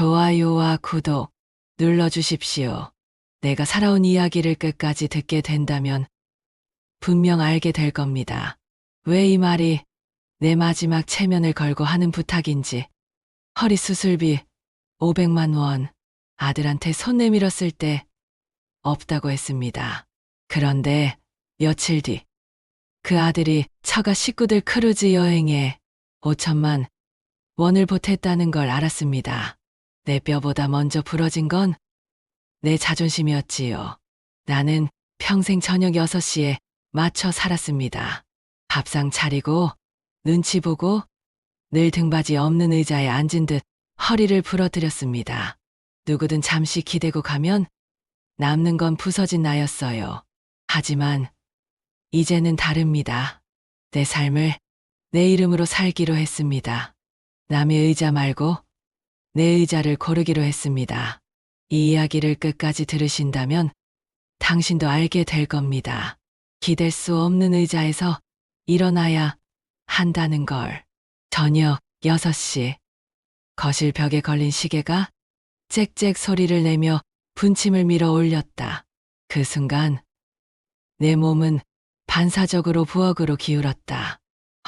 좋아요와 구독 눌러주십시오. 내가 살아온 이야기를 끝까지 듣게 된다면 분명 알게 될 겁니다. 왜 이 말이 내 마지막 체면을 걸고 하는 부탁인지. 허리 수술비 500만 원 아들한테 손 내밀었을 때 없다고 했습니다. 그런데 며칠 뒤 그 아들이 처가 식구들 크루즈 여행에 5천만 원을 보탰다는 걸 알았습니다. 내 뼈보다 먼저 부러진 건 내 자존심이었지요. 나는 평생 저녁 6시에 맞춰 살았습니다. 밥상 차리고 눈치 보고 늘 등받이 없는 의자에 앉은 듯 허리를 부러뜨렸습니다. 누구든 잠시 기대고 가면 남는 건 부서진 나였어요. 하지만 이제는 다릅니다. 내 삶을 내 이름으로 살기로 했습니다. 남의 의자 말고 내 의자를 고르기로 했습니다. 이 이야기를 끝까지 들으신다면 당신도 알게 될 겁니다. 기댈 수 없는 의자에서 일어나야 한다는 걸. 저녁 6시. 거실 벽에 걸린 시계가 짹짹 소리를 내며 분침을 밀어 올렸다. 그 순간 내 몸은 반사적으로 부엌으로 기울었다.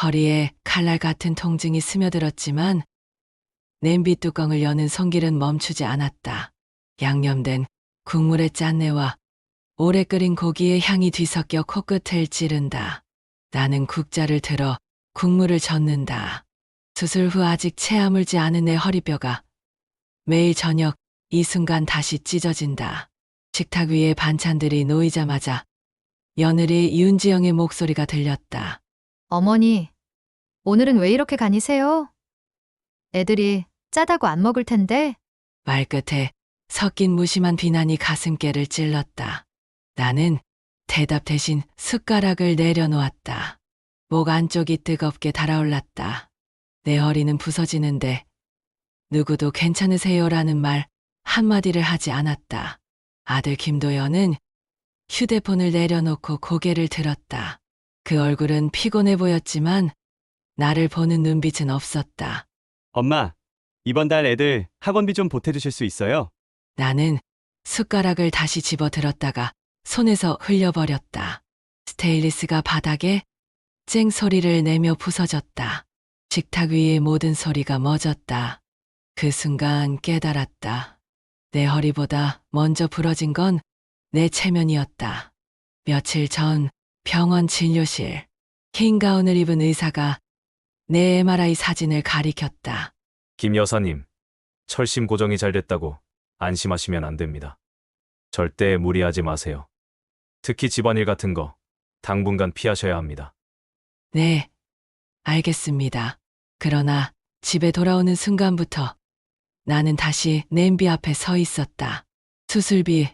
허리에 칼날 같은 통증이 스며들었지만 냄비 뚜껑을 여는 손길은 멈추지 않았다. 양념된 국물의 짠내와 오래 끓인 고기의 향이 뒤섞여 코끝을 찌른다. 나는 국자를 들어 국물을 젓는다. 수술 후 아직 체아물지 않은 내 허리뼈가 매일 저녁 이 순간 다시 찢어진다. 식탁 위에 반찬들이 놓이자마자 며느리 윤지영의 목소리가 들렸다. 어머니, 오늘은 왜 이렇게 간이 세요? 애들이 짜다고 안 먹을 텐데. 말끝에 섞인 무심한 비난이 가슴께를 찔렀다. 나는 대답 대신 숟가락을 내려놓았다. 목 안쪽이 뜨겁게 달아올랐다. 내 허리는 부서지는데 누구도 괜찮으세요라는 말 한마디를 하지 않았다. 아들 김도연은 휴대폰을 내려놓고 고개를 들었다. 그 얼굴은 피곤해 보였지만 나를 보는 눈빛은 없었다. 엄마, 이번 달 애들 학원비 좀 보태주실 수 있어요? 나는 숟가락을 다시 집어 들었다가 손에서 흘려버렸다. 스테인리스가 바닥에 쨍 소리를 내며 부서졌다. 식탁 위의 모든 소리가 멎었다. 그 순간 깨달았다. 내 허리보다 먼저 부러진 건 내 체면이었다. 며칠 전 병원 진료실. 흰 가운을 입은 의사가 내 MRI 사진을 가리켰다. 김 여사님, 철심 고정이 잘 됐다고 안심하시면 안 됩니다. 절대 무리하지 마세요. 특히 집안일 같은 거 당분간 피하셔야 합니다. 네, 알겠습니다. 그러나 집에 돌아오는 순간부터 나는 다시 냄비 앞에 서 있었다. 수술비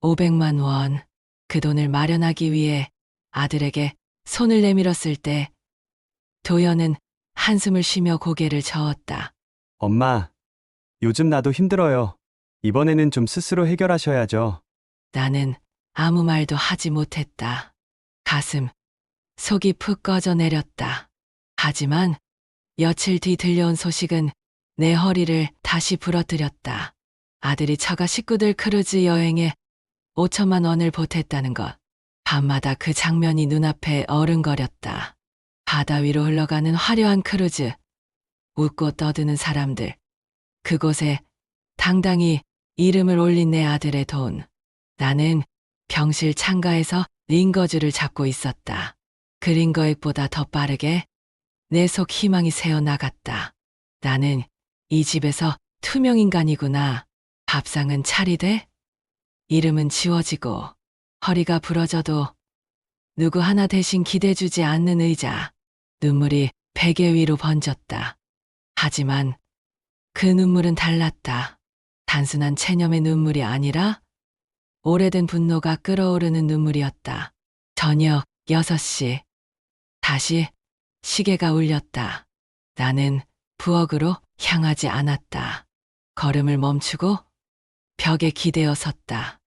500만 원. 그 돈을 마련하기 위해 아들에게 손을 내밀었을 때 도연은 한숨을 쉬며 고개를 저었다. 엄마, 요즘 나도 힘들어요. 이번에는 좀 스스로 해결하셔야죠. 나는 아무 말도 하지 못했다. 가슴, 속이 푹 꺼져 내렸다. 하지만 며칠 뒤 들려온 소식은 내 허리를 다시 부러뜨렸다. 아들이 처가 식구들 크루즈 여행에 5천만 원을 보탰다는 것. 밤마다 그 장면이 눈앞에 어른거렸다. 바다 위로 흘러가는 화려한 크루즈. 웃고 떠드는 사람들. 그곳에 당당히 이름을 올린 내 아들의 돈. 나는 병실 창가에서 링거즈를 잡고 있었다. 그 링거액보다 더 빠르게 내 속 희망이 새어나갔다. 나는 이 집에서 투명인간이구나. 밥상은 차리되 이름은 지워지고 허리가 부러져도 누구 하나 대신 기대주지 않는 의자. 눈물이 베개 위로 번졌다. 하지만 그 눈물은 달랐다. 단순한 체념의 눈물이 아니라 오래된 분노가 끓어오르는 눈물이었다. 저녁 6시. 다시 시계가 울렸다. 나는 부엌으로 향하지 않았다. 걸음을 멈추고 벽에 기대어 섰다.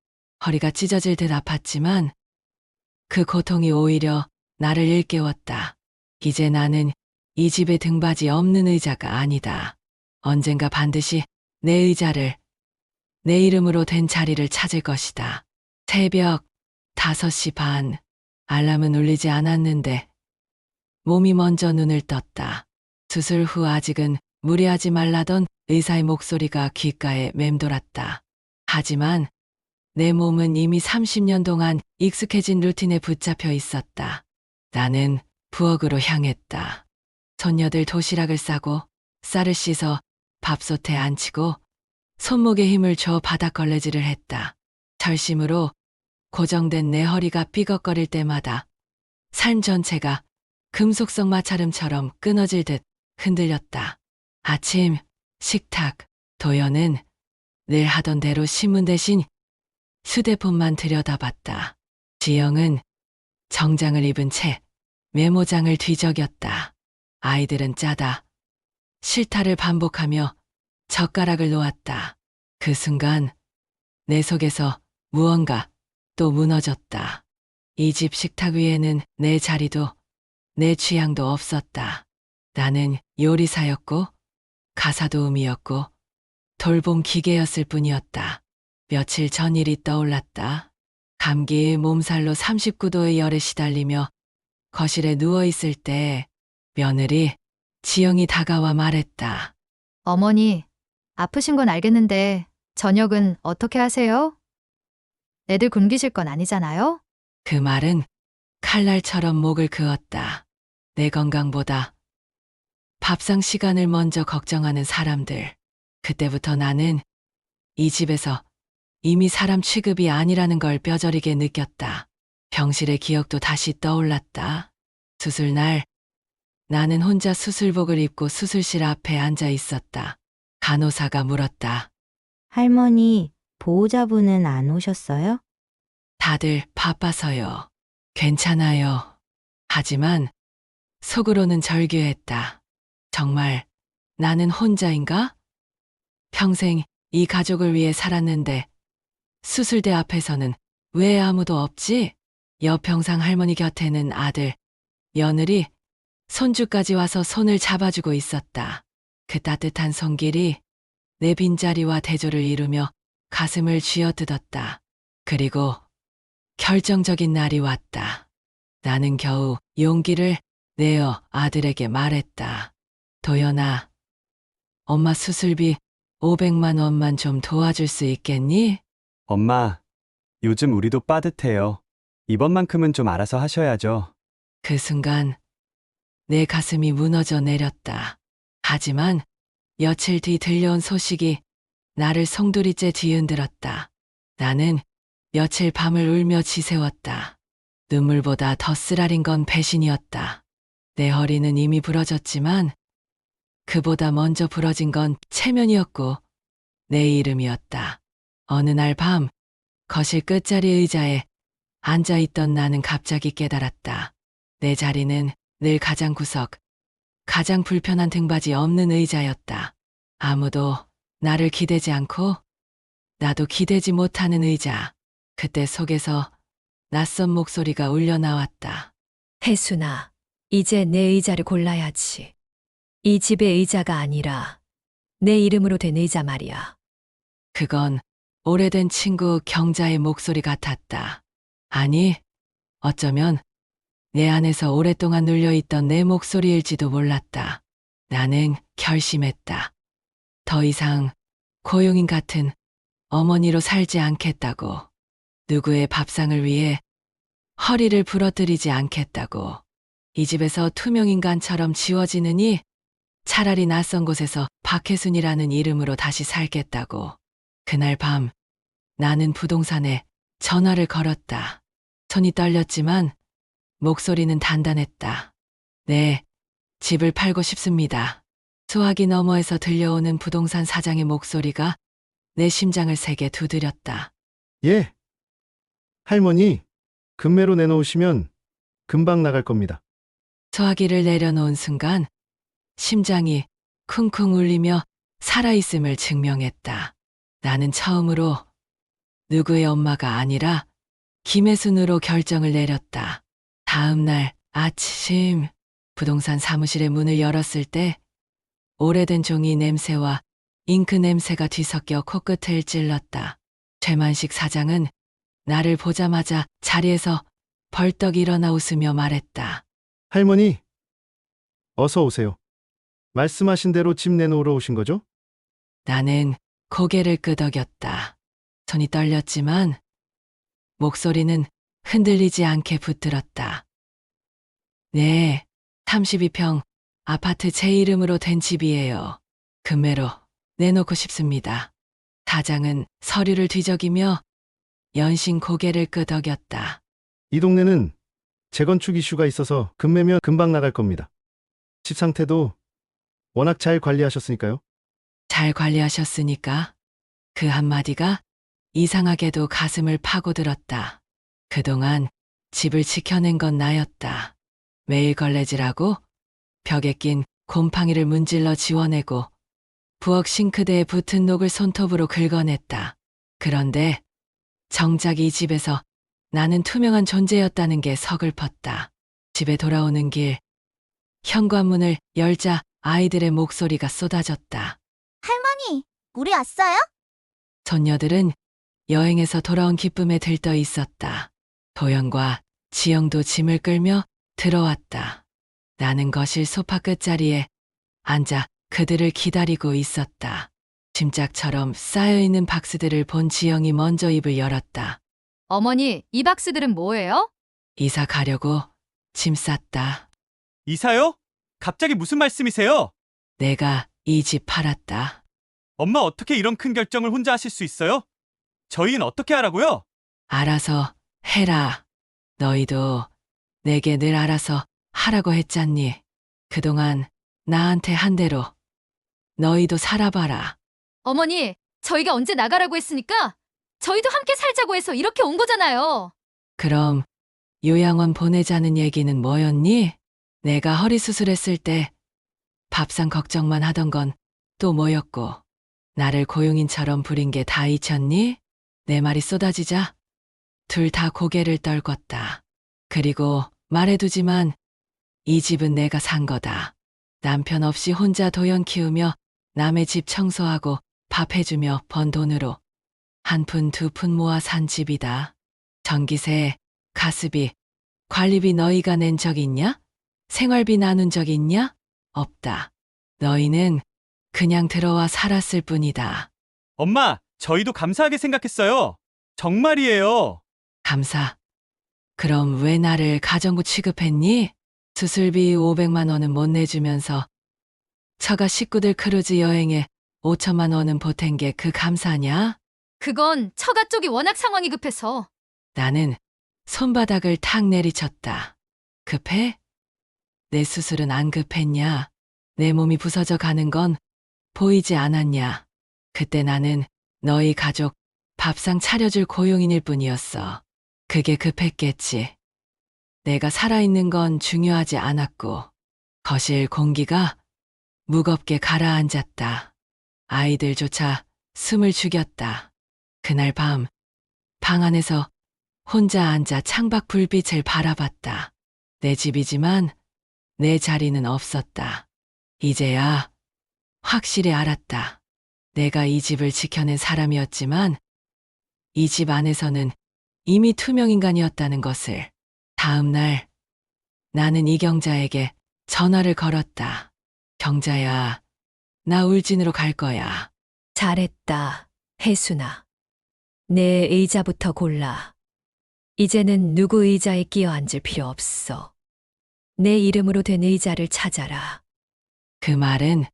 허리가 찢어질 듯 아팠지만 그 고통이 오히려 나를 일깨웠다. 이제 나는 이 집의 등받이 없는 의자가 아니다. 언젠가 반드시 내 의자를, 내 이름으로 된 자리를 찾을 것이다. 새벽 5시 반. 알람은 울리지 않았는데 몸이 먼저 눈을 떴다. 수술 후 아직은 무리하지 말라던 의사의 목소리가 귓가에 맴돌았다. 하지만 내 몸은 이미 30년 동안 익숙해진 루틴에 붙잡혀 있었다. 나는 부엌으로 향했다. 손녀들 도시락을 싸고 쌀을 씻어 밥솥에 앉히고 손목에 힘을 줘 바닥걸레질을 했다. 절심으로 고정된 내 허리가 삐걱거릴 때마다 삶 전체가 금속성 마찰음처럼 끊어질 듯 흔들렸다. 아침 식탁. 도연은 늘 하던 대로 신문 대신 휴대폰만 들여다봤다. 지영은 정장을 입은 채 메모장을 뒤적였다. 아이들은 짜다, 싫다를 반복하며 젓가락을 놓았다. 그 순간 내 속에서 무언가 또 무너졌다. 이 집 식탁 위에는 내 자리도 내 취향도 없었다. 나는 요리사였고 가사도우미였고 돌봄 기계였을 뿐이었다. 며칠 전 일이 떠올랐다. 감기의 몸살로 39도의 열에 시달리며 거실에 누워있을 때 며느리 지영이 다가와 말했다. 어머니, 아프신 건 알겠는데 저녁은 어떻게 하세요? 애들 굶기실 건 아니잖아요? 그 말은 칼날처럼 목을 그었다. 내 건강보다 밥상 시간을 먼저 걱정하는 사람들. 그때부터 나는 이 집에서 이미 사람 취급이 아니라는 걸 뼈저리게 느꼈다. 병실의 기억도 다시 떠올랐다. 수술날 나는 혼자 수술복을 입고 수술실 앞에 앉아 있었다. 간호사가 물었다. 할머니, 보호자분은 안 오셨어요? 다들 바빠서요. 괜찮아요. 하지만 속으로는 절규했다. 정말 나는 혼자인가? 평생 이 가족을 위해 살았는데 수술대 앞에서는 왜 아무도 없지? 여평상 할머니 곁에는 아들, 며느리, 손주까지 와서 손을 잡아주고 있었다. 그 따뜻한 손길이 내 빈자리와 대조를 이루며 가슴을 쥐어뜯었다. 그리고 결정적인 날이 왔다. 나는 겨우 용기를 내어 아들에게 말했다. 도연아, 엄마 수술비 500만 원만 좀 도와줄 수 있겠니? 엄마, 요즘 우리도 빠듯해요. 이번만큼은 좀 알아서 하셔야죠. 그 순간 내 가슴이 무너져 내렸다. 하지만 며칠 뒤 들려온 소식이 나를 송두리째 뒤흔들었다. 나는 며칠 밤을 울며 지새웠다. 눈물보다 더 쓰라린 건 배신이었다. 내 허리는 이미 부러졌지만 그보다 먼저 부러진 건 체면이었고 내 이름이었다. 어느 날 밤 거실 끝자리 의자에 앉아있던 나는 갑자기 깨달았다. 내 자리는 늘 가장 구석, 가장 불편한 등받이 없는 의자였다. 아무도 나를 기대지 않고 나도 기대지 못하는 의자. 그때 속에서 낯선 목소리가 울려 나왔다. 혜순아, 이제 내 의자를 골라야지. 이 집의 의자가 아니라 내 이름으로 된 의자 말이야. 그건 오래된 친구 경자의 목소리 같았다. 아니, 어쩌면 내 안에서 오랫동안 눌려있던 내 목소리일지도 몰랐다. 나는 결심했다. 더 이상 고용인 같은 어머니로 살지 않겠다고. 누구의 밥상을 위해 허리를 부러뜨리지 않겠다고. 이 집에서 투명인간처럼 지워지느니 차라리 낯선 곳에서 박혜순이라는 이름으로 다시 살겠다고. 그날 밤 나는 부동산에 전화를 걸었다. 손이 떨렸지만 목소리는 단단했다. 네, 집을 팔고 싶습니다. 수화기 너머에서 들려오는 부동산 사장의 목소리가 내 심장을 세게 두드렸다. 예. 할머니, 금매로 내놓으시면 금방 나갈 겁니다. 수화기를 내려놓은 순간 심장이 쿵쿵 울리며 살아있음을 증명했다. 나는 처음으로 누구의 엄마가 아니라 김혜순으로 결정을 내렸다. 다음 날 아침 부동산 사무실의 문을 열었을 때 오래된 종이 냄새와 잉크 냄새가 뒤섞여 코끝을 찔렀다. 최만식 사장은 나를 보자마자 자리에서 벌떡 일어나 웃으며 말했다. 할머니, 어서 오세요. 말씀하신 대로 집 내놓으러 오신 거죠? 나는 고개를 끄덕였다. 손이 떨렸지만 목소리는 흔들리지 않게 붙들었다. 네, 32평 아파트 제 이름으로 된 집이에요. 금매로 내놓고 싶습니다. 사장은 서류를 뒤적이며 연신 고개를 끄덕였다. 이 동네는 재건축 이슈가 있어서 금매면 금방 나갈 겁니다. 집 상태도 워낙 잘 관리하셨으니까요. 잘 관리하셨으니까 그 한마디가 이상하게도 가슴을 파고들었다. 그동안 집을 지켜낸 건 나였다. 매일 걸레질하고 벽에 낀 곰팡이를 문질러 지워내고 부엌 싱크대에 붙은 녹을 손톱으로 긁어냈다. 그런데 정작 이 집에서 나는 투명한 존재였다는 게 서글펐다. 집에 돌아오는 길, 현관문을 열자 아이들의 목소리가 쏟아졌다. 할머니, 우리 왔어요? 손녀들은 여행에서 돌아온 기쁨에 들떠 있었다. 도연과 지영도 짐을 끌며 들어왔다. 나는 거실 소파 끝자리에 앉아 그들을 기다리고 있었다. 짐짝처럼 쌓여있는 박스들을 본 지영이 먼저 입을 열었다. 어머니, 이 박스들은 뭐예요? 이사 가려고 짐 쌌다. 이사요? 갑자기 무슨 말씀이세요? 내가 이 집 팔았다. 엄마 어떻게 이런 큰 결정을 혼자 하실 수 있어요? 저희는 어떻게 하라고요? 알아서 해라. 너희도 내게 늘 알아서 하라고 했잖니. 그동안 나한테 한 대로 너희도 살아봐라. 어머니, 저희가 언제 나가라고 했으니까 저희도 함께 살자고 해서 이렇게 온 거잖아요. 그럼 요양원 보내자는 얘기는 뭐였니? 내가 허리 수술했을 때 밥상 걱정만 하던 건 또 뭐였고, 나를 고용인처럼 부린 게 다 잊혔니? 내 말이 쏟아지자 둘 다 고개를 떨궜다. 그리고 말해두지만 이 집은 내가 산 거다. 남편 없이 혼자 도연 키우며 남의 집 청소하고 밥 해주며 번 돈으로 한 푼 두 푼 모아 산 집이다. 전기세, 가스비, 관리비 너희가 낸 적 있냐? 생활비 나눈 적 있냐? 없다. 너희는 그냥 들어와 살았을 뿐이다. 엄마, 저희도 감사하게 생각했어요. 정말이에요. 감사. 그럼 왜 나를 가정부 취급했니? 수술비 500만 원은 못 내주면서 처가 식구들 크루즈 여행에 5천만 원은 보탠 게 그 감사냐? 그건 처가 쪽이 워낙 상황이 급해서. 나는 손바닥을 탁 내리쳤다. 급해? 내 수술은 안 급했냐? 내 몸이 부서져 가는 건 보이지 않았냐? 그때 나는 너희 가족 밥상 차려줄 고용인일 뿐이었어. 그게 급했겠지. 내가 살아있는 건 중요하지 않았고, 거실 공기가 무겁게 가라앉았다. 아이들조차 숨을 죽였다. 그날 밤, 방 안에서 혼자 앉아 창밖 불빛을 바라봤다. 내 집이지만 내 자리는 없었다. 이제야 확실히 알았다. 내가 이 집을 지켜낸 사람이었지만 이 집 안에서는 이미 투명인간이었다는 것을. 다음 날 나는 이경자에게 전화를 걸었다. 경자야, 나 울진으로 갈 거야. 잘했다, 혜순아. 내 의자부터 골라. 이제는 누구 의자에 끼어 앉을 필요 없어. 내 이름으로 된 의자를 찾아라. 그 말은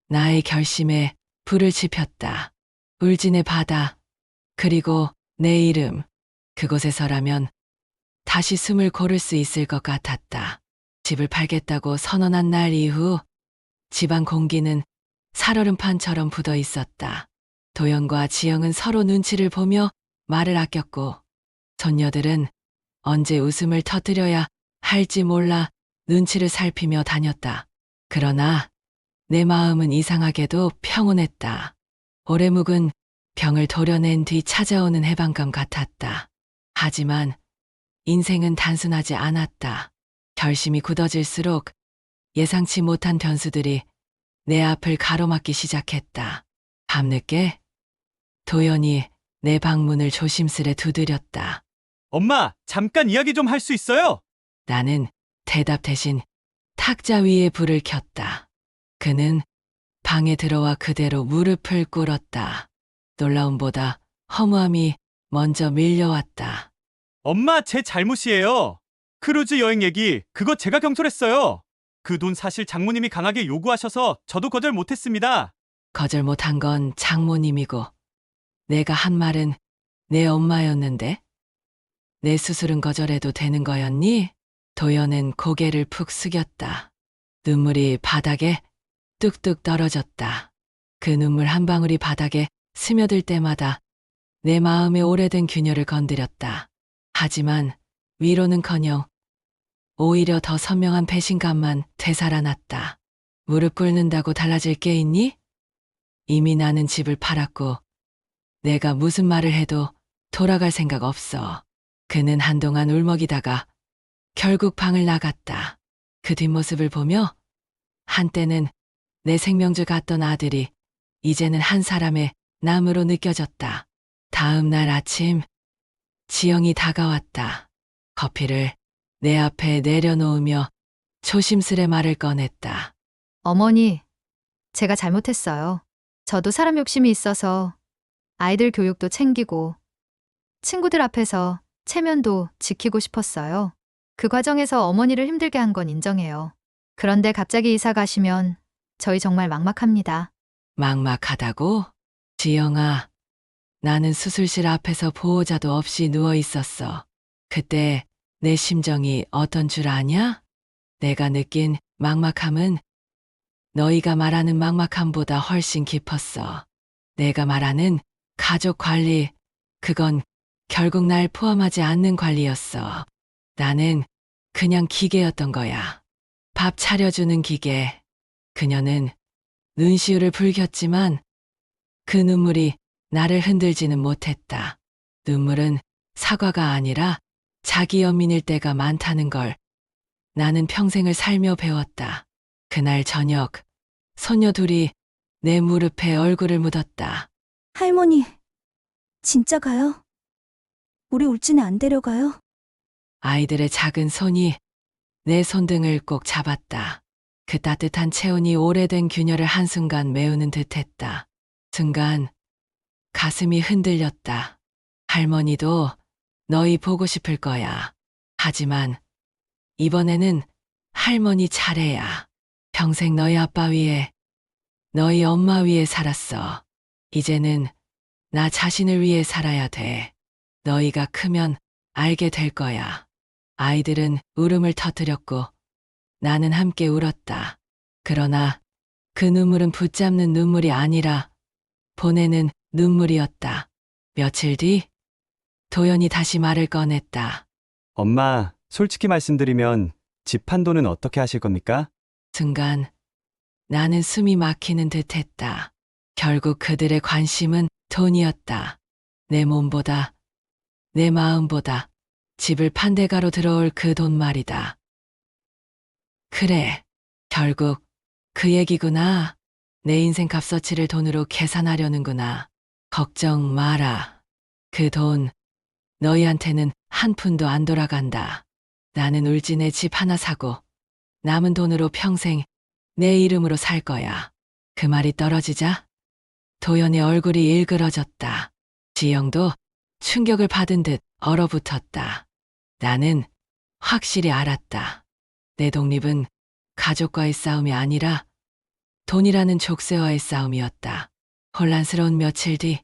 나의 결심에 불을 지폈다. 울진의 바다, 그리고 내 이름, 그곳에서라면 다시 숨을 고를 수 있을 것 같았다. 집을 팔겠다고 선언한 날 이후 집안 공기는 살얼음판처럼 굳어 있었다. 도연과 지영은 서로 눈치를 보며 말을 아꼈고, 손녀들은 언제 웃음을 터뜨려야 할지 몰라 눈치를 살피며 다녔다. 그러나 내 마음은 이상하게도 평온했다. 오래 묵은 병을 도려낸 뒤 찾아오는 해방감 같았다. 하지만 인생은 단순하지 않았다. 결심이 굳어질수록 예상치 못한 변수들이 내 앞을 가로막기 시작했다. 밤늦게 도연이 내 방문을 조심스레 두드렸다. 엄마, 잠깐 이야기 좀 할 수 있어요? 나는 대답 대신 탁자 위에 불을 켰다. 그는 방에 들어와 그대로 무릎을 꿇었다. 놀라움보다 허무함이 먼저 밀려왔다. 엄마, 제 잘못이에요. 크루즈 여행 얘기, 그거 제가 경솔했어요. 그 돈 사실 장모님이 강하게 요구하셔서 저도 거절 못했습니다. 거절 못한 건 장모님이고 내가 한 말은 내 엄마였는데 내 수술은 거절해도 되는 거였니? 도연은 고개를 푹 숙였다. 눈물이 바닥에 뚝뚝 떨어졌다. 그 눈물 한 방울이 바닥에 스며들 때마다 내 마음의 오래된 균열을 건드렸다. 하지만 위로는커녕 오히려 더 선명한 배신감만 되살아났다. 무릎 꿇는다고 달라질 게 있니? 이미 나는 집을 팔았고 내가 무슨 말을 해도 돌아갈 생각 없어. 그는 한동안 울먹이다가 결국 방을 나갔다. 그 뒷모습을 보며 한때는 내 생명줄 같던 아들이 이제는 한 사람의 남으로 느껴졌다. 다음 날 아침 지영이 다가왔다. 커피를 내 앞에 내려놓으며 조심스레 말을 꺼냈다. 어머니, 제가 잘못했어요. 저도 사람 욕심이 있어서 아이들 교육도 챙기고 친구들 앞에서 체면도 지키고 싶었어요. 그 과정에서 어머니를 힘들게 한 건 인정해요. 그런데 갑자기 이사 가시면 저희 정말 막막합니다. 막막하다고? 지영아, 나는 수술실 앞에서 보호자도 없이 누워 있었어. 그때 내 심정이 어떤 줄 아냐? 내가 느낀 막막함은 너희가 말하는 막막함보다 훨씬 깊었어. 내가 말하는 가족 관리, 그건 결국 날 포함하지 않는 관리였어. 나는 그냥 기계였던 거야. 밥 차려주는 기계. 그녀는 눈시울을 붉혔지만 그 눈물이 나를 흔들지는 못했다. 눈물은 사과가 아니라 자기 연민일 때가 많다는 걸 나는 평생을 살며 배웠다. 그날 저녁, 소녀 둘이 내 무릎에 얼굴을 묻었다. 할머니, 진짜 가요? 우리 울진에 안 데려가요? 아이들의 작은 손이 내 손등을 꼭 잡았다. 그 따뜻한 체온이 오래된 균열을 한순간 메우는 듯했다. 순간 가슴이 흔들렸다. 할머니도 너희 보고 싶을 거야. 하지만 이번에는 할머니 차례야. 평생 너희 아빠 위에, 너희 엄마 위에 살았어. 이제는 나 자신을 위해 살아야 돼. 너희가 크면 알게 될 거야. 아이들은 울음을 터뜨렸고 나는 함께 울었다. 그러나 그 눈물은 붙잡는 눈물이 아니라 보내는 눈물이었다. 며칠 뒤 도연이 다시 말을 꺼냈다. 엄마, 솔직히 말씀드리면 집 판도는 어떻게 하실 겁니까? 순간 나는 숨이 막히는 듯했다. 결국 그들의 관심은 돈이었다. 내 몸보다, 내 마음보다 집을 판 대가로 들어올 그 돈 말이다. 그래, 결국 그 얘기구나. 내 인생 값어치를 돈으로 계산하려는구나. 걱정 마라. 그 돈 너희한테는 한 푼도 안 돌아간다. 나는 울진에 집 하나 사고 남은 돈으로 평생 내 이름으로 살 거야. 그 말이 떨어지자 도연의 얼굴이 일그러졌다. 지영도 충격을 받은 듯 얼어붙었다. 나는 확실히 알았다. 내 독립은 가족과의 싸움이 아니라 돈이라는 족쇄와의 싸움이었다. 혼란스러운 며칠 뒤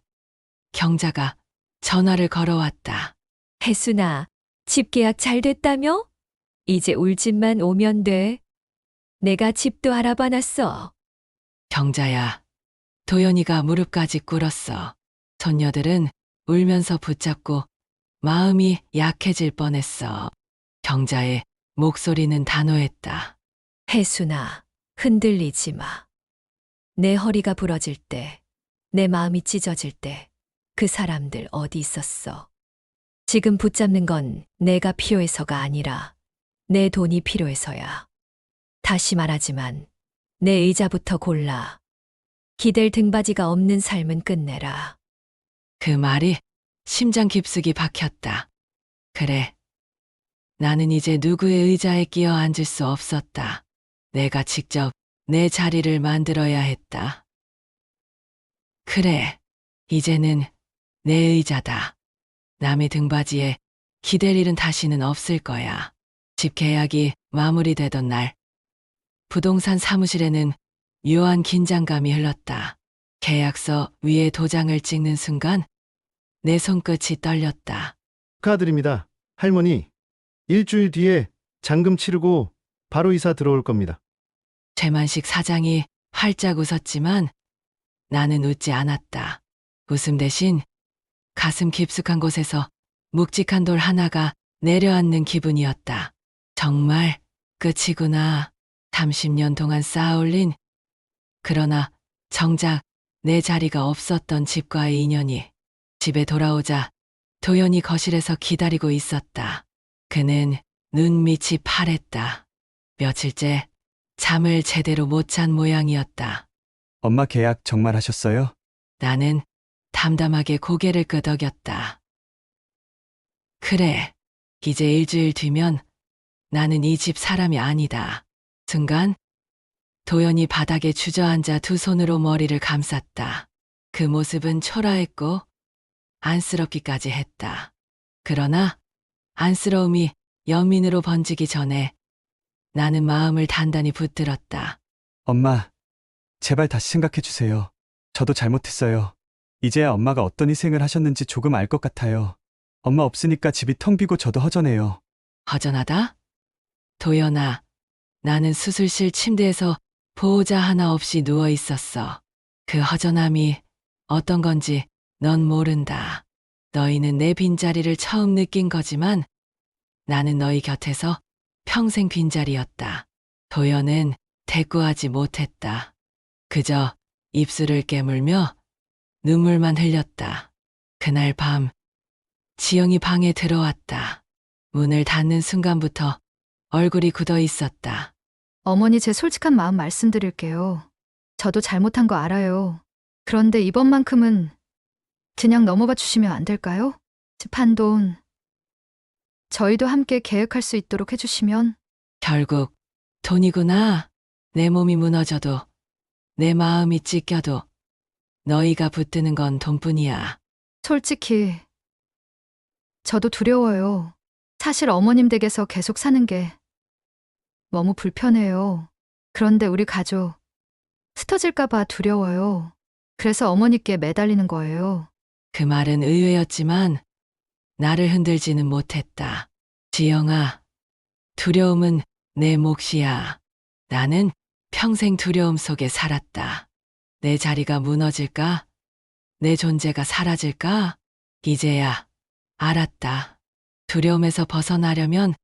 경자가 전화를 걸어왔다. 혜순아, 집 계약 잘 됐다며? 이제 울진만 오면 돼. 내가 집도 알아봐 놨어. 경자야, 도연이가 무릎까지 꿇었어. 손녀들은 울면서 붙잡고 마음이 약해질 뻔했어. 경자의 목소리는 단호했다. 혜순아, 흔들리지 마. 내 허리가 부러질 때, 내 마음이 찢어질 때, 그 사람들 어디 있었어? 지금 붙잡는 건 내가 필요해서가 아니라 내 돈이 필요해서야. 다시 말하지만 내 의자부터 골라. 기댈 등받이가 없는 삶은 끝내라. 그 말이 심장 깊숙이 박혔다. 그래. 나는 이제 누구의 의자에 끼어 앉을 수 없었다. 내가 직접 내 자리를 만들어야 했다. 그래. 이제는 내 의자다. 남의 등받이에 기댈 일은 다시는 없을 거야. 집 계약이 마무리되던 날, 부동산 사무실에는 묘한 긴장감이 흘렀다. 계약서 위에 도장을 찍는 순간 내 손끝이 떨렸다. 축하드립니다. 할머니, 일주일 뒤에 잔금 치르고 바로 이사 들어올 겁니다. 최만식 사장이 활짝 웃었지만 나는 웃지 않았다. 웃음 대신 가슴 깊숙한 곳에서 묵직한 돌 하나가 내려앉는 기분이었다. 정말 끝이구나. 30년 동안 쌓아올린, 그러나 정작 내 자리가 없었던 집과의 인연이. 집에 돌아오자 도연이 거실에서 기다리고 있었다. 그는 눈밑이 파랬다. 며칠째 잠을 제대로 못 잔 모양이었다. 엄마 계약 정말 하셨어요? 나는 담담하게 고개를 끄덕였다. 그래, 이제 일주일 뒤면 나는 이 집 사람이 아니다. 순간 도연이 바닥에 주저앉아 두 손으로 머리를 감쌌다. 그 모습은 초라했고 안쓰럽기까지 했다. 그러나 안쓰러움이 연민으로 번지기 전에 나는 마음을 단단히 붙들었다. 엄마, 제발 다시 생각해 주세요. 저도 잘못했어요. 이제야 엄마가 어떤 희생을 하셨는지 조금 알 것 같아요. 엄마 없으니까 집이 텅 비고 저도 허전해요. 허전하다? 도연아, 나는 수술실 침대에서 보호자 하나 없이 누워 있었어. 그 허전함이 어떤 건지 넌 모른다. 너희는 내 빈자리를 처음 느낀 거지만 나는 너희 곁에서 평생 빈자리였다. 도연은 대꾸하지 못했다. 그저 입술을 깨물며 눈물만 흘렸다. 그날 밤 지영이 방에 들어왔다. 문을 닫는 순간부터 얼굴이 굳어 있었다. 어머니 제 솔직한 마음 말씀드릴게요. 저도 잘못한 거 알아요. 그런데 이번만큼은 그냥 넘어가 주시면 안 될까요? 집 한 돈 저희도 함께 계획할 수 있도록 해주시면. 결국 돈이구나. 내 몸이 무너져도 내 마음이 찢겨도 너희가 붙드는 건 돈뿐이야. 솔직히 저도 두려워요. 사실 어머님 댁에서 계속 사는 게 너무 불편해요. 그런데 우리 가족 흩어질까 봐 두려워요. 그래서 어머니께 매달리는 거예요. 그 말은 의외였지만 나를 흔들지는 못했다. 지영아, 두려움은 내 몫이야. 나는 평생 두려움 속에 살았다. 내 자리가 무너질까? 내 존재가 사라질까? 이제야 알았다. 두려움에서 벗어나려면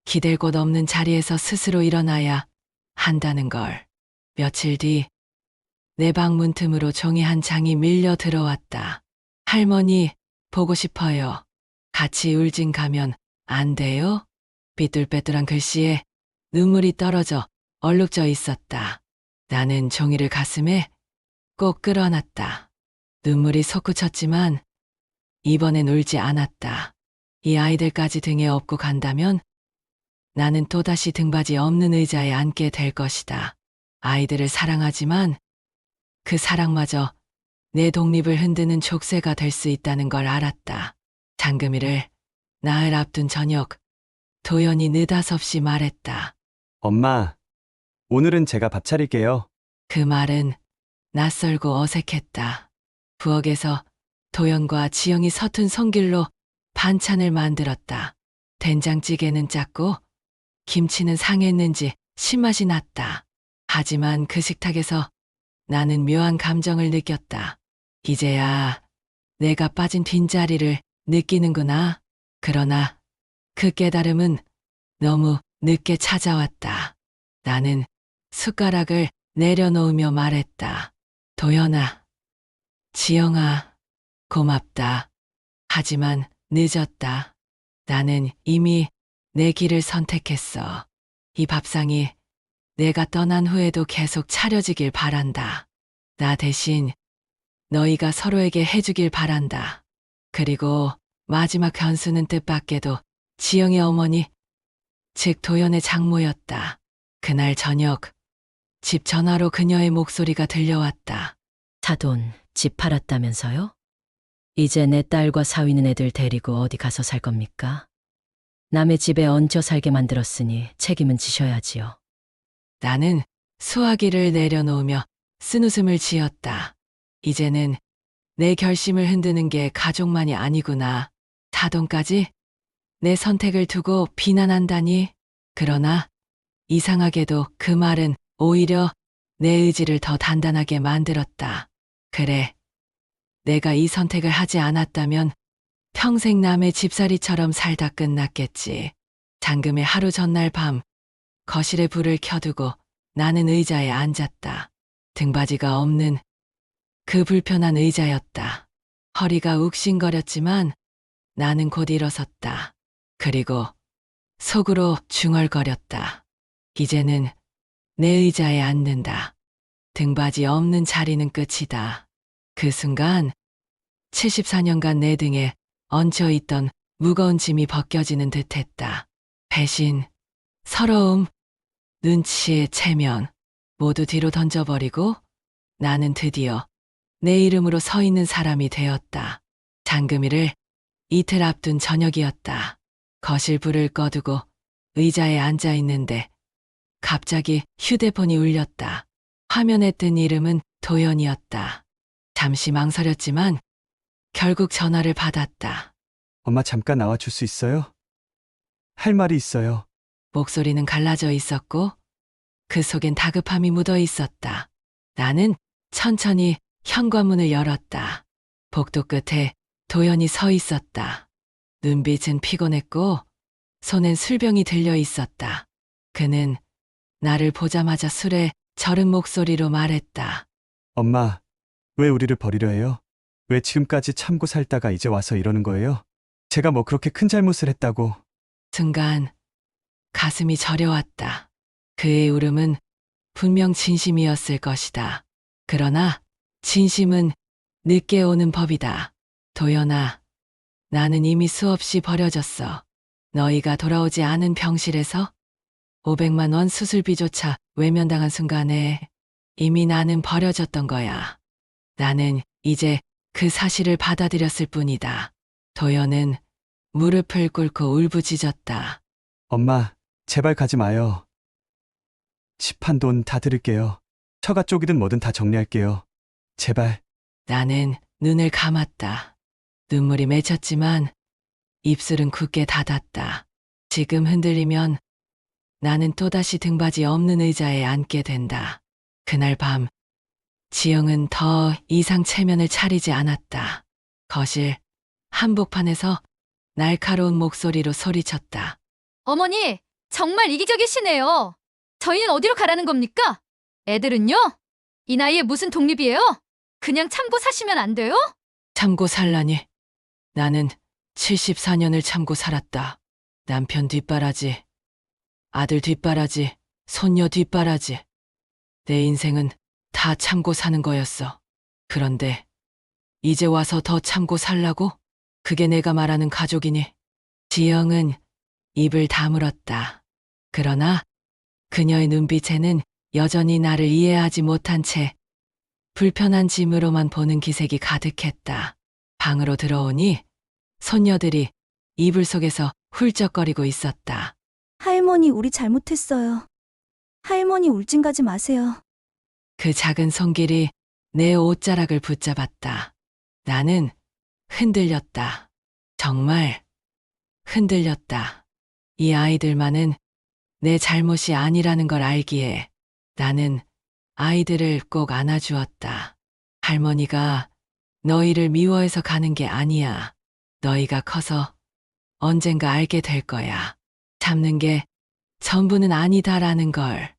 기댈 곳 없는 자리에서 스스로 일어나야 한다는 걸. 며칠 뒤 내 방 문틈으로 종이 한 장이 밀려 들어왔다. 할머니, 보고 싶어요. 같이 울진 가면 안 돼요? 삐뚤빼뚤한 글씨에 눈물이 떨어져 얼룩져 있었다. 나는 종이를 가슴에 꼭 끌어안았다. 눈물이 솟구쳤지만 이번엔 울지 않았다. 이 아이들까지 등에 업고 간다면 나는 또다시 등받이 없는 의자에 앉게 될 것이다. 아이들을 사랑하지만 그 사랑마저 내 독립을 흔드는 족쇄가 될 수 있다는 걸 알았다. 장금이를 낳을 앞둔 저녁, 도연이 느닷없이 말했다. 엄마, 오늘은 제가 밥 차릴게요. 그 말은 낯설고 어색했다. 부엌에서 도연과 지영이 서툰 손길로 반찬을 만들었다. 된장찌개는 짰고 김치는 상했는지 신맛이 났다. 하지만 그 식탁에서 나는 묘한 감정을 느꼈다. 이제야 내가 빠진 빈자리를 느끼는구나. 그러나 그 깨달음은 너무 늦게 찾아왔다. 나는 숟가락을 내려놓으며 말했다. 도연아, 지영아, 고맙다. 하지만 늦었다. 나는 이미 내 길을 선택했어. 이 밥상이 내가 떠난 후에도 계속 차려지길 바란다. 나 대신 너희가 서로에게 해주길 바란다. 그리고 마지막 변수는 뜻밖에도 지영의 어머니, 즉 도연의 장모였다. 그날 저녁 집 전화로 그녀의 목소리가 들려왔다. 사돈, 집 팔았다면서요? 이제 내 딸과 사위는 애들 데리고 어디 가서 살 겁니까? 남의 집에 얹혀 살게 만들었으니 책임은 지셔야지요. 나는 수화기를 내려놓으며 쓴웃음을 지었다. 이제는 내 결심을 흔드는 게 가족만이 아니구나. 사돈까지 내 선택을 두고 비난한다니. 그러나 이상하게도 그 말은 오히려 내 의지를 더 단단하게 만들었다. 그래, 내가 이 선택을 하지 않았다면 평생 남의 집살이처럼 살다 끝났겠지. 장금의 하루 전날 밤 거실에 불을 켜두고 나는 의자에 앉았다. 등받이가 없는 그 불편한 의자였다. 허리가 욱신거렸지만 나는 곧 일어섰다. 그리고 속으로 중얼거렸다. 이제는 내 의자에 앉는다. 등받이 없는 자리는 끝이다. 그 순간 74년간 내 등에 얹혀있던 무거운 짐이 벗겨지는 듯했다. 배신, 서러움, 눈치, 체면 모두 뒤로 던져버리고 나는 드디어 내 이름으로 서 있는 사람이 되었다. 장금이를 이틀 앞둔 저녁이었다. 거실 불을 꺼두고 의자에 앉아 있는데 갑자기 휴대폰이 울렸다. 화면에 뜬 이름은 도연이었다. 잠시 망설였지만 결국 전화를 받았다. 엄마 잠깐 나와줄 수 있어요? 할 말이 있어요. 목소리는 갈라져 있었고 그 속엔 다급함이 묻어 있었다. 나는 천천히 현관문을 열었다. 복도 끝에 도연이 서 있었다. 눈빛은 피곤했고 손엔 술병이 들려 있었다. 그는 나를 보자마자 술에 절은 목소리로 말했다. 엄마, 왜 우리를 버리려 해요? 왜 지금까지 참고 살다가 이제 와서 이러는 거예요? 제가 뭐 그렇게 큰 잘못을 했다고. 순간 가슴이 저려왔다. 그의 울음은 분명 진심이었을 것이다. 그러나 진심은 늦게 오는 법이다. 도연아, 나는 이미 수없이 버려졌어. 너희가 돌아오지 않은 병실에서 500만 원 수술비조차 외면당한 순간에 이미 나는 버려졌던 거야. 나는 이제 그 사실을 받아들였을 뿐이다. 도연은 무릎을 꿇고 울부짖었다. 엄마, 제발 가지 마요. 집 판 돈 다 드릴게요. 처가 쪽이든 뭐든 다 정리할게요. 제발. 나는 눈을 감았다. 눈물이 맺혔지만 입술은 굳게 닫았다. 지금 흔들리면 나는 또다시 등받이 없는 의자에 앉게 된다. 그날 밤 지영은 더 이상 체면을 차리지 않았다. 거실 한복판에서 날카로운 목소리로 소리쳤다. 어머니, 정말 이기적이시네요. 저희는 어디로 가라는 겁니까? 애들은요? 이 나이에 무슨 독립이에요? 그냥 참고 사시면 안 돼요? 참고 살라니. 나는 74년을 참고 살았다. 남편 뒷바라지, 아들 뒷바라지, 손녀 뒷바라지. 내 인생은 다 참고 사는 거였어. 그런데 이제 와서 더 참고 살라고? 그게 내가 말하는 가족이니? 지영은 입을 다물었다. 그러나 그녀의 눈빛에는 여전히 나를 이해하지 못한 채 불편한 짐으로만 보는 기색이 가득했다. 방으로 들어오니 손녀들이 이불 속에서 훌쩍거리고 있었다. 할머니, 우리 잘못했어요. 할머니 울진 가지 마세요. 그 작은 손길이 내 옷자락을 붙잡았다. 나는 흔들렸다. 정말 흔들렸다. 이 아이들만은 내 잘못이 아니라는 걸 알기에 나는 아이들을 꼭 안아주었다. 할머니가 너희를 미워해서 가는 게 아니야. 너희가 커서 언젠가 알게 될 거야. 참는 게 전부는 아니다라는 걸.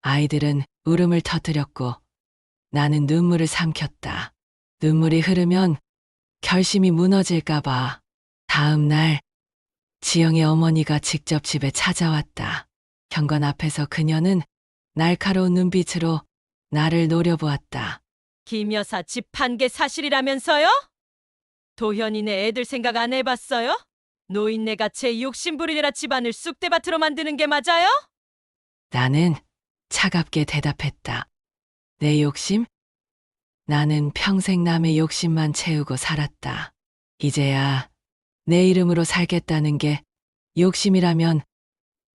아이들은 울음을 터뜨렸고 나는 눈물을 삼켰다. 눈물이 흐르면 결심이 무너질까봐. 다음 날 지영의 어머니가 직접 집에 찾아왔다. 현관 앞에서 그녀는 날카로운 눈빛으로 나를 노려보았다. 김 여사 집 판 게 사실이라면서요? 도현이네 애들 생각 안 해봤어요? 노인네가 제 욕심 부리느라 집안을 쑥대밭으로 만드는 게 맞아요? 나는 차갑게 대답했다. 내 욕심? 나는 평생 남의 욕심만 채우고 살았다. 이제야 내 이름으로 살겠다는 게 욕심이라면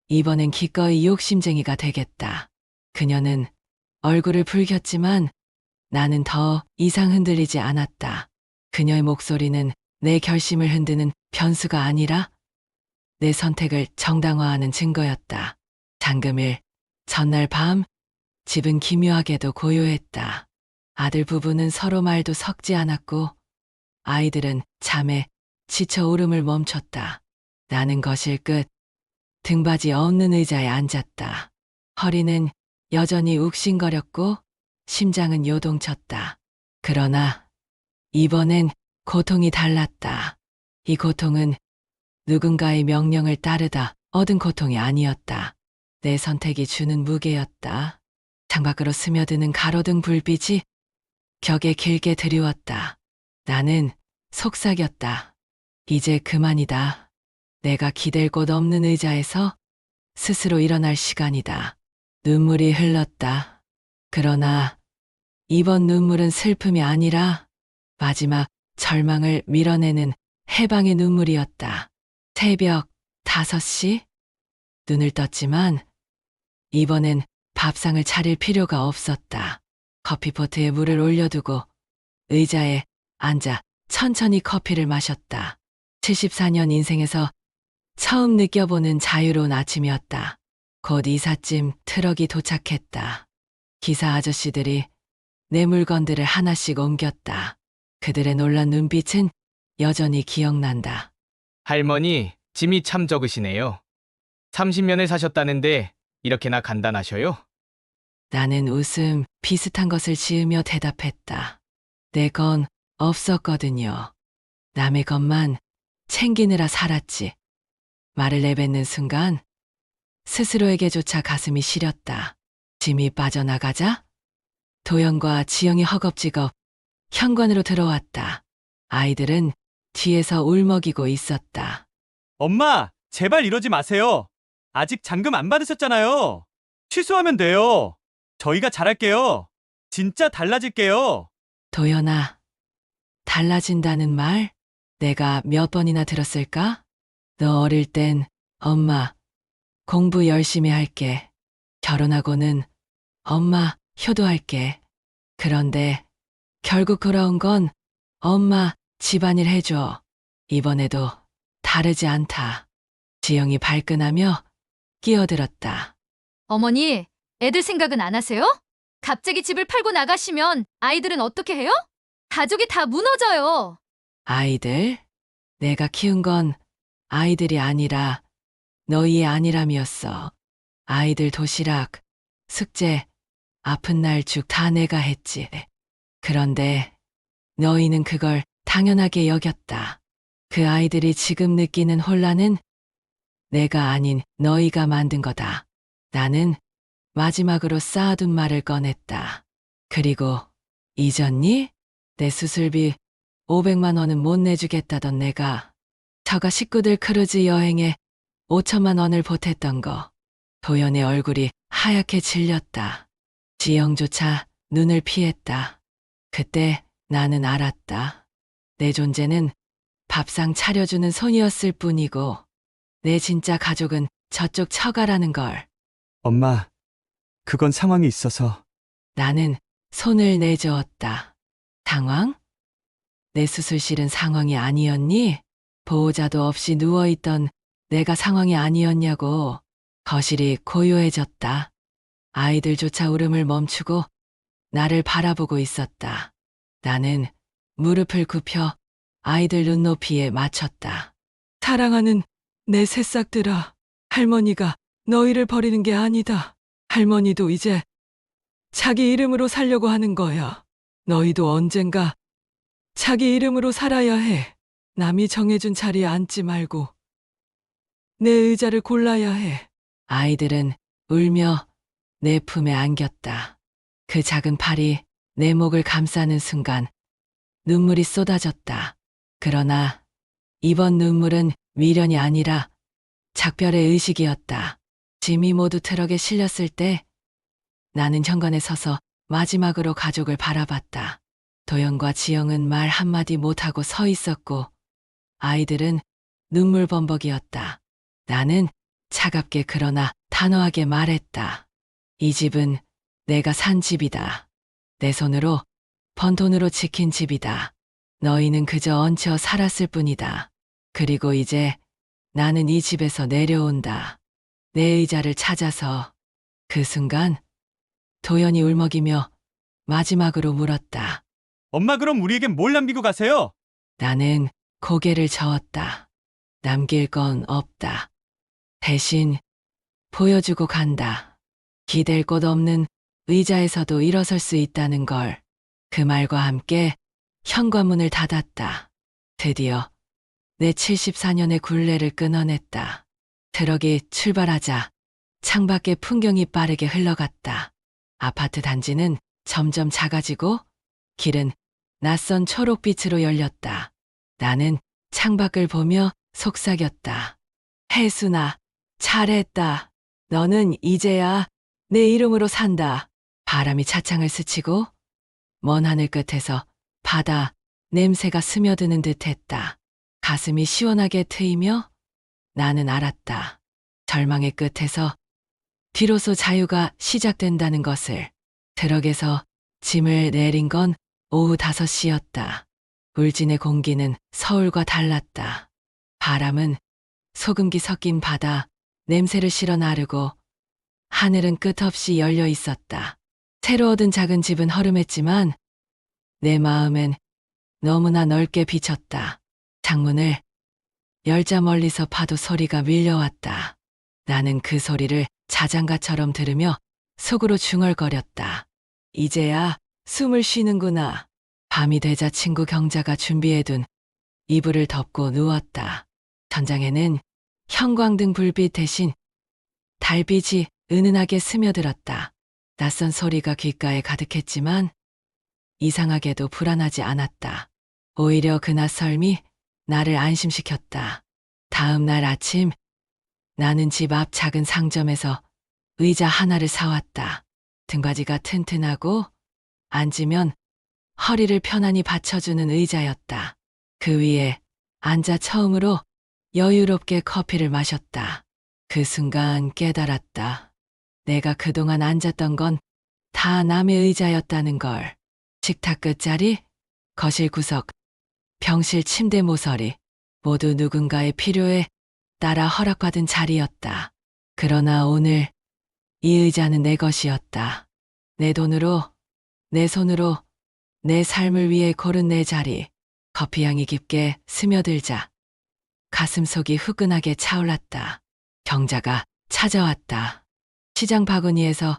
이번엔 기꺼이 욕심쟁이가 되겠다. 그녀는 얼굴을 붉혔지만 나는 더 이상 흔들리지 않았다. 그녀의 목소리는 내 결심을 흔드는 변수가 아니라 내 선택을 정당화하는 증거였다. 장금일 전날 밤 집은 기묘하게도 고요했다. 아들 부부는 서로 말도 섞지 않았고 아이들은 잠에 지쳐 울음을 멈췄다. 나는 거실 끝 등받이 없는 의자에 앉았다. 허리는 여전히 욱신거렸고 심장은 요동쳤다. 그러나 이번엔 고통이 달랐다. 이 고통은 누군가의 명령을 따르다 얻은 고통이 아니었다. 내 선택이 주는 무게였다. 창밖으로 스며드는 가로등 불빛이 격에 길게 드리웠다. 나는 속삭였다. 이제 그만이다. 내가 기댈 곳 없는 의자에서 스스로 일어날 시간이다. 눈물이 흘렀다. 그러나 이번 눈물은 슬픔이 아니라 마지막 절망을 밀어내는 해방의 눈물이었다. 새벽 5시? 눈을 떴지만 이번엔 밥상을 차릴 필요가 없었다. 커피포트에 물을 올려두고 의자에 앉아 천천히 커피를 마셨다. 74년 인생에서 처음 느껴보는 자유로운 아침이었다. 곧 이삿짐 트럭이 도착했다. 기사 아저씨들이 내 물건들을 하나씩 옮겼다. 그들의 놀란 눈빛은 여전히 기억난다. 할머니, 짐이 참 적으시네요. 30년을 사셨다는데 이렇게나 간단하셔요? 나는 웃음 비슷한 것을 지으며 대답했다. 내 건 없었거든요. 남의 것만 챙기느라 살았지. 말을 내뱉는 순간 스스로에게조차 가슴이 시렸다. 짐이 빠져나가자 도연과 지영이 허겁지겁 현관으로 들어왔다. 아이들은 뒤에서 울먹이고 있었다. 엄마, 제발 이러지 마세요. 아직 잔금 안 받으셨잖아요. 취소하면 돼요. 저희가 잘할게요. 진짜 달라질게요. 도연아, 달라진다는 말 내가 몇 번이나 들었을까? 너 어릴 땐 엄마 공부 열심히 할게. 결혼하고는 엄마 효도할게. 그런데 결국 돌아온 건 엄마 집안일 해줘. 이번에도 다르지 않다. 지영이 발끈하며 끼어들었다. 어머니, 애들 생각은 안 하세요? 갑자기 집을 팔고 나가시면 아이들은 어떻게 해요? 가족이 다 무너져요. 아이들? 내가 키운 건 아이들이 아니라 너희의 안일함이었어. 아이들 도시락, 숙제, 아픈 날 죽 다 내가 했지. 그런데 너희는 그걸 당연하게 여겼다. 그 아이들이 지금 느끼는 혼란은 내가 아닌 너희가 만든 거다. 나는 마지막으로 쌓아둔 말을 꺼냈다. 그리고 잊었니? 내 수술비 500만 원은 못 내주겠다던 내가 저가 식구들 크루즈 여행에 5천만 원을 보탰던 거. 도연의 얼굴이 하얗게 질렸다. 지영조차 눈을 피했다. 그때 나는 알았다. 내 존재는 밥상 차려주는 손이었을 뿐이고 내 진짜 가족은 저쪽 처가라는 걸. 엄마, 그건 상황이 있어서. 나는 손을 내저었다. 상황? 내 수술실은 상황이 아니었니? 보호자도 없이 누워있던 내가 상황이 아니었냐고. 거실이 고요해졌다. 아이들조차 울음을 멈추고 나를 바라보고 있었다. 나는 무릎을 굽혀 아이들 눈높이에 맞췄다. 사랑하는 내 새싹들아, 할머니가 너희를 버리는 게 아니다. 할머니도 이제 자기 이름으로 살려고 하는 거야. 너희도 언젠가 자기 이름으로 살아야 해. 남이 정해준 자리에 앉지 말고 내 의자를 골라야 해. 아이들은 울며 내 품에 안겼다. 그 작은 팔이 내 목을 감싸는 순간 눈물이 쏟아졌다. 그러나 이번 눈물은 미련이 아니라 작별의 의식이었다. 짐이 모두 트럭에 실렸을 때 나는 현관에 서서 마지막으로 가족을 바라봤다. 도연과 지영은 말 한마디 못하고 서 있었고 아이들은 눈물범벅이었다. 나는 차갑게 그러나 단호하게 말했다. 이 집은 내가 산 집이다. 내 손으로 번 돈으로 지킨 집이다. 너희는 그저 얹혀 살았을 뿐이다. 그리고 이제 나는 이 집에서 내려온다. 내 의자를 찾아서 그 순간 도연이 울먹이며 마지막으로 물었다. 엄마 그럼 우리에겐 뭘 남기고 가세요? 나는 고개를 저었다. 남길 건 없다. 대신 보여주고 간다. 기댈 곳 없는 의자에서도 일어설 수 있다는 걸. 그 말과 함께 현관문을 닫았다. 드디어 내 74년의 굴레를 끊어냈다. 트럭이 출발하자 창밖의 풍경이 빠르게 흘러갔다. 아파트 단지는 점점 작아지고 길은 낯선 초록빛으로 열렸다. 나는 창밖을 보며 속삭였다. 혜순아, 잘했다. 너는 이제야 내 이름으로 산다. 바람이 차창을 스치고 먼 하늘 끝에서 바다 냄새가 스며드는 듯했다. 가슴이 시원하게 트이며 나는 알았다. 절망의 끝에서 비로소 자유가 시작된다는 것을. 트럭에서 짐을 내린 건 오후 5시였다. 울진의 공기는 서울과 달랐다. 바람은 소금기 섞인 바다 냄새를 실어 나르고 하늘은 끝없이 열려 있었다. 새로 얻은 작은 집은 허름했지만 내 마음엔 너무나 넓게 비쳤다. 창문을 열자 멀리서 파도 소리가 밀려왔다. 나는 그 소리를 자장가처럼 들으며 속으로 중얼거렸다. 이제야 숨을 쉬는구나. 밤이 되자 친구 경자가 준비해둔 이불을 덮고 누웠다. 천장에는 형광등 불빛 대신 달빛이 은은하게 스며들었다. 낯선 소리가 귓가에 가득했지만 이상하게도 불안하지 않았다. 오히려 그 낯설미 나를 안심시켰다. 다음 날 아침 나는 집 앞 작은 상점에서 의자 하나를 사왔다. 등받이가 튼튼하고 앉으면 허리를 편안히 받쳐주는 의자였다. 그 위에 앉아 처음으로 여유롭게 커피를 마셨다. 그 순간 깨달았다. 내가 그동안 앉았던 건 다 남의 의자였다는 걸. 식탁 끝자리, 거실 구석, 병실 침대 모서리 모두 누군가의 필요에 따라 허락받은 자리였다. 그러나 오늘 이 의자는 내 것이었다. 내 돈으로, 내 손으로, 내 삶을 위해 고른 내 자리. 커피향이 깊게 스며들자 가슴속이 후끈하게 차올랐다. 경자가 찾아왔다. 시장 바구니에서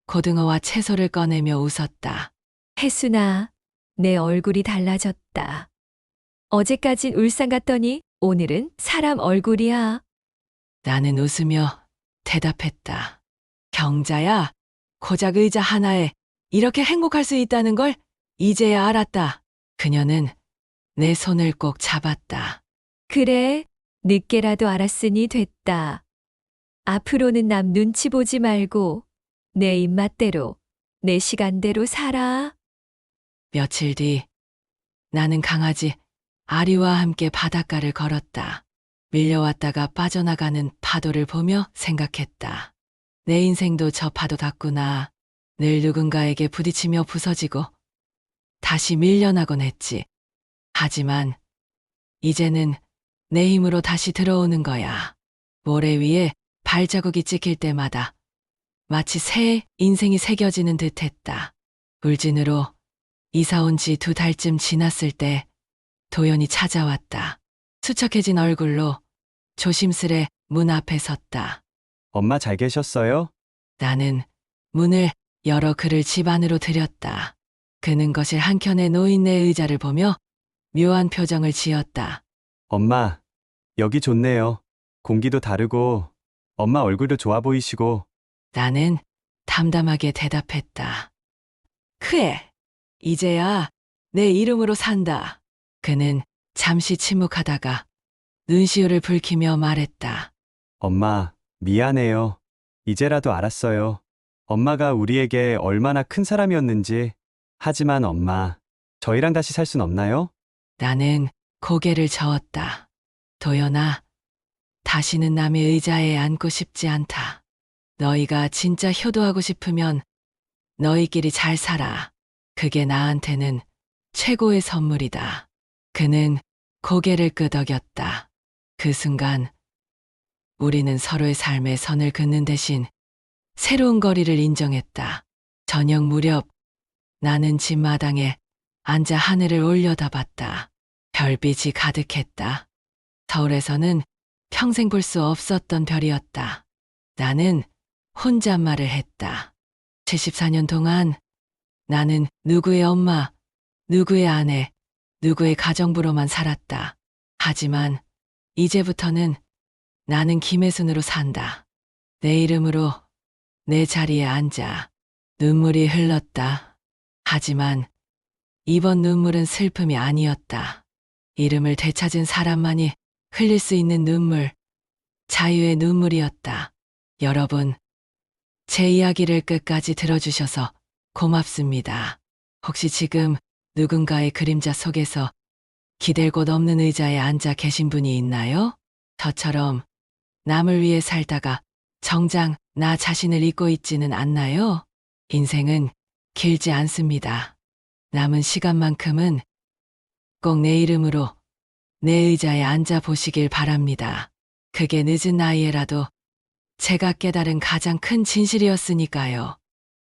고등어와 채소를 꺼내며 웃었다. 혜순아, 내 얼굴이 달라졌다. 어제까진 울상 같더니 오늘은 사람 얼굴이야. 나는 웃으며 대답했다. 경자야, 고작 의자 하나에 이렇게 행복할 수 있다는 걸 이제야 알았다. 그녀는 내 손을 꼭 잡았다. 그래, 늦게라도 알았으니 됐다. 앞으로는 남 눈치 보지 말고 내 입맛대로, 내 시간대로 살아. 며칠 뒤 나는 강아지 아리와 함께 바닷가를 걸었다. 밀려왔다가 빠져나가는 파도를 보며 생각했다. 내 인생도 저 파도 같구나. 늘 누군가에게 부딪히며 부서지고 다시 밀려나곤 했지. 하지만 이제는 내 힘으로 다시 들어오는 거야. 모래 위에 발자국이 찍힐 때마다 마치 새 인생이 새겨지는 듯했다. 울진으로 이사 온 지 2달쯤 지났을 때 도연이 찾아왔다. 수척해진 얼굴로 조심스레 문 앞에 섰다. 엄마 잘 계셨어요? 나는 문을 열어 그를 집 안으로 들였다. 그는 거실 한켠에 놓인 내 의자를 보며 묘한 표정을 지었다. 엄마, 여기 좋네요. 공기도 다르고 엄마 얼굴도 좋아 보이시고. 나는 담담하게 대답했다. 그래, 이제야 내 이름으로 산다. 그는 잠시 침묵하다가 눈시울을 붉히며 말했다. 엄마, 미안해요. 이제라도 알았어요. 엄마가 우리에게 얼마나 큰 사람이었는지. 하지만 엄마, 저희랑 다시 살 순 없나요? 나는 고개를 저었다. 도연아, 다시는 남의 의자에 앉고 싶지 않다. 너희가 진짜 효도하고 싶으면 너희끼리 잘 살아. 그게 나한테는 최고의 선물이다. 그는 고개를 끄덕였다. 그 순간 우리는 서로의 삶의 선을 긋는 대신 새로운 거리를 인정했다. 저녁 무렵 나는 집 마당에 앉아 하늘을 올려다봤다. 별빛이 가득했다. 서울에서는 평생 볼 수 없었던 별이었다. 나는 혼잣말을 했다. 74년 동안 나는 누구의 엄마, 누구의 아내, 누구의 가정부로만 살았다. 하지만 이제부터는 나는 김혜순으로 산다. 내 이름으로 내 자리에 앉아. 눈물이 흘렀다. 하지만 이번 눈물은 슬픔이 아니었다. 이름을 되찾은 사람만이 흘릴 수 있는 눈물, 자유의 눈물이었다. 여러분, 제 이야기를 끝까지 들어주셔서 고맙습니다. 혹시 지금 누군가의 그림자 속에서 기댈 곳 없는 의자에 앉아 계신 분이 있나요? 저처럼 남을 위해 살다가 정작 나 자신을 잊고 있지는 않나요? 인생은 길지 않습니다. 남은 시간만큼은 꼭 내 이름으로 내 의자에 앉아 보시길 바랍니다. 그게 늦은 나이에라도 제가 깨달은 가장 큰 진실이었으니까요.